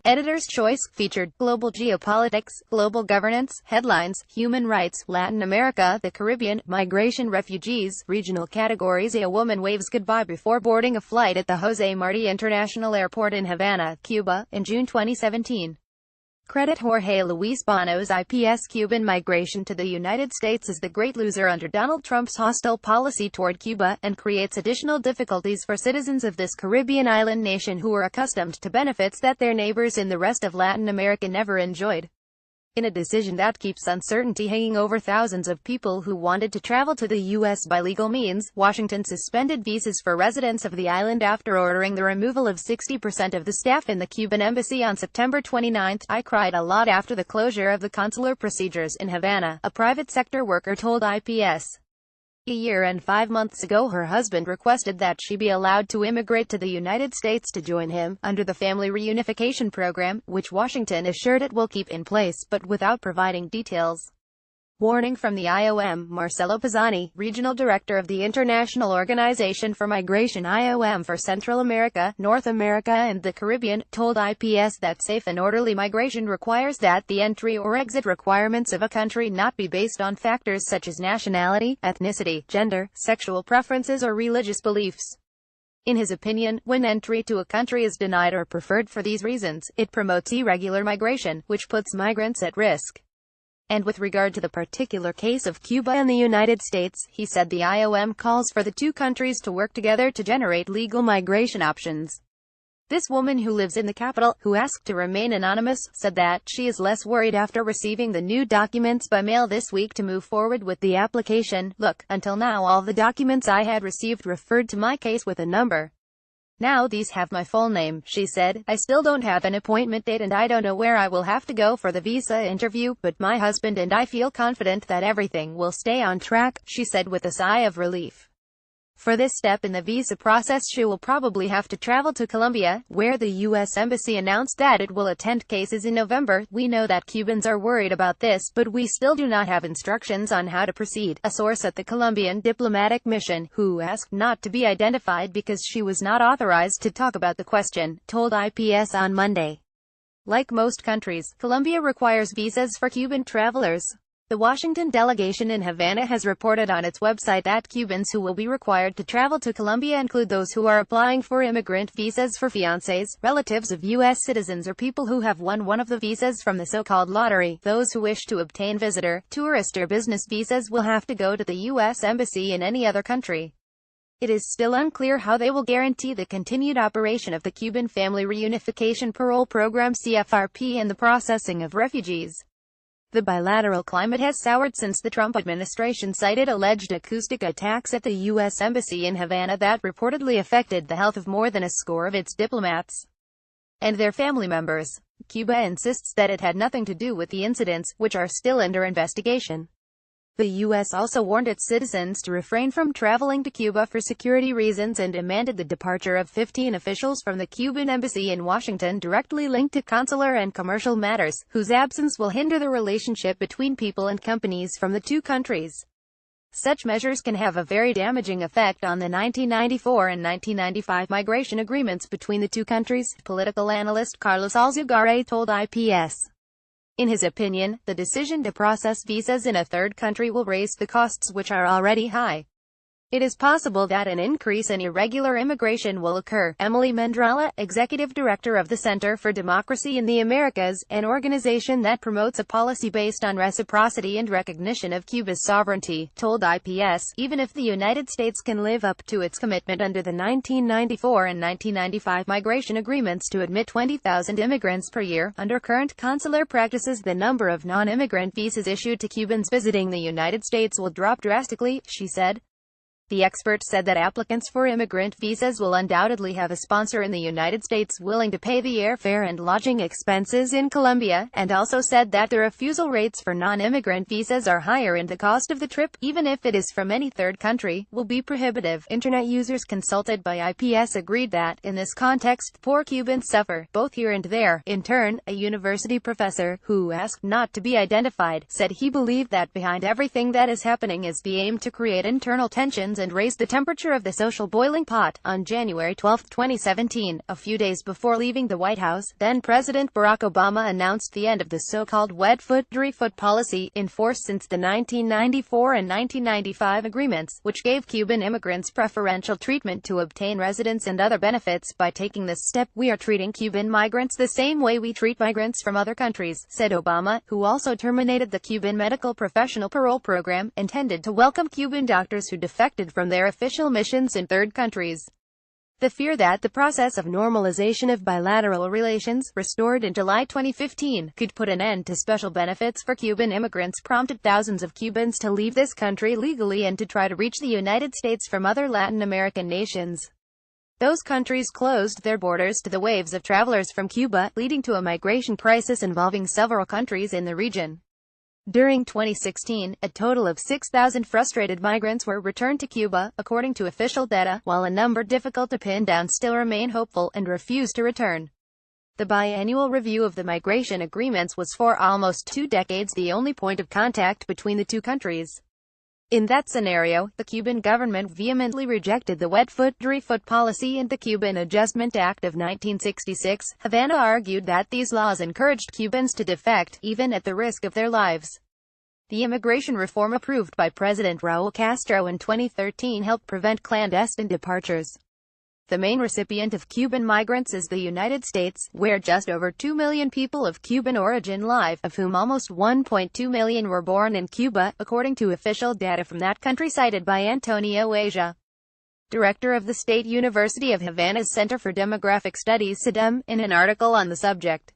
Editor's Choice featured Global Geopolitics, Global Governance, Headlines, Human Rights, Latin America, the Caribbean, Migration, Refugees, Regional Categories. A woman waves goodbye before boarding a flight at the José Martí International Airport in Havana, Cuba, in June 2017. Credit Jorge Luis Bono's IPS. Cuban migration to the United States is the great loser under Donald Trump's hostile policy toward Cuba, and creates additional difficulties for citizens of this Caribbean island nation who are accustomed to benefits that their neighbors in the rest of Latin America never enjoyed. In a decision that keeps uncertainty hanging over thousands of people who wanted to travel to the U.S. by legal means, Washington suspended visas for residents of the island after ordering the removal of 60% of the staff in the Cuban embassy on September 29. "I cried a lot after the closure of the consular procedures in Havana," a private sector worker told IPS. A year and 5 months ago, her husband requested that she be allowed to immigrate to the United States to join him, under the family reunification program, which Washington assured it will keep in place, but without providing details. Warning from the IOM. Marcelo Pisani, Regional Director of the International Organization for Migration IOM for Central America, North America and the Caribbean, told IPS that safe and orderly migration requires that the entry or exit requirements of a country not be based on factors such as nationality, ethnicity, gender, sexual preferences or religious beliefs. In his opinion, when entry to a country is denied or preferred for these reasons, it promotes irregular migration, which puts migrants at risk. And with regard to the particular case of Cuba and the United States, he said the IOM calls for the two countries to work together to generate legal migration options. This woman who lives in the capital, who asked to remain anonymous, said that she is less worried after receiving the new documents by mail this week to move forward with the application. "Look, until now all the documents I had received referred to my case with a number. Now these have my full name," she said. "I still don't have an appointment date and I don't know where I will have to go for the visa interview, but my husband and I feel confident that everything will stay on track," she said with a sigh of relief. For this step in the visa process, she will probably have to travel to Colombia, where the U.S. Embassy announced that it will attend cases in November. "We know that Cubans are worried about this, but we still do not have instructions on how to proceed," a source at the Colombian diplomatic mission, who asked not to be identified because she was not authorized to talk about the question, told IPS on Monday. Like most countries, Colombia requires visas for Cuban travelers. The Washington delegation in Havana has reported on its website that Cubans who will be required to travel to Colombia include those who are applying for immigrant visas for fiancés, relatives of U.S. citizens or people who have won one of the visas from the so-called lottery. Those who wish to obtain visitor, tourist or business visas will have to go to the U.S. Embassy in any other country. It is still unclear how they will guarantee the continued operation of the Cuban Family Reunification Parole Program (CFRP) and the processing of refugees. The bilateral climate has soured since the Trump administration cited alleged acoustic attacks at the U.S. Embassy in Havana that reportedly affected the health of more than a score of its diplomats and their family members. Cuba insists that it had nothing to do with the incidents, which are still under investigation. The U.S. also warned its citizens to refrain from traveling to Cuba for security reasons and demanded the departure of 15 officials from the Cuban embassy in Washington directly linked to consular and commercial matters, whose absence will hinder the relationship between people and companies from the two countries. Such measures can have a very damaging effect on the 1994 and 1995 migration agreements between the two countries, political analyst Carlos Alzugaray told IPS. In his opinion, the decision to process visas in a third country will raise the costs, which are already high. It is possible that an increase in irregular immigration will occur. Emily Mendrala, executive director of the Center for Democracy in the Americas, an organization that promotes a policy based on reciprocity and recognition of Cuba's sovereignty, told IPS, even if the United States can live up to its commitment under the 1994 and 1995 migration agreements to admit 20,000 immigrants per year, under current consular practices the number of non-immigrant visas issued to Cubans visiting the United States will drop drastically, she said. The expert said that applicants for immigrant visas will undoubtedly have a sponsor in the United States willing to pay the airfare and lodging expenses in Colombia, and also said that the refusal rates for non-immigrant visas are higher and the cost of the trip, even if it is from any third country, will be prohibitive. Internet users consulted by IPS agreed that, in this context, poor Cubans suffer, both here and there. In turn, a university professor, who asked not to be identified, said he believed that behind everything that is happening is the aim to create internal tensions tensions and raised the temperature of the social boiling pot. On January 12, 2017, a few days before leaving the White House, then-President Barack Obama announced the end of the so-called wet foot, dry foot policy, in force since the 1994 and 1995 agreements, which gave Cuban immigrants preferential treatment to obtain residence and other benefits. By taking this step, we are treating Cuban migrants the same way we treat migrants from other countries, said Obama, who also terminated the Cuban Medical Professional Parole Program, intended to welcome Cuban doctors who defected from their official missions in third countries. The fear that the process of normalization of bilateral relations, restored in July 2015, could put an end to special benefits for Cuban immigrants prompted thousands of Cubans to leave this country legally and to try to reach the United States from other Latin American nations. Those countries closed their borders to the waves of travelers from Cuba, leading to a migration crisis involving several countries in the region. During 2016, a total of 6,000 frustrated migrants were returned to Cuba, according to official data, while a number difficult to pin down still remain hopeful and refuse to return. The biannual review of the migration agreements was for almost 2 decades the only point of contact between the two countries. In that scenario, the Cuban government vehemently rejected the wet foot, dry foot policy and the Cuban Adjustment Act of 1966. Havana argued that these laws encouraged Cubans to defect, even at the risk of their lives. The immigration reform approved by President Raúl Castro in 2013 helped prevent clandestine departures. The main recipient of Cuban migrants is the United States, where just over 2 million people of Cuban origin live, of whom almost 1.2 million were born in Cuba, according to official data from that country cited by Antonio Asia, director of the State University of Havana's Center for Demographic Studies (SIDEM), in an article on the subject.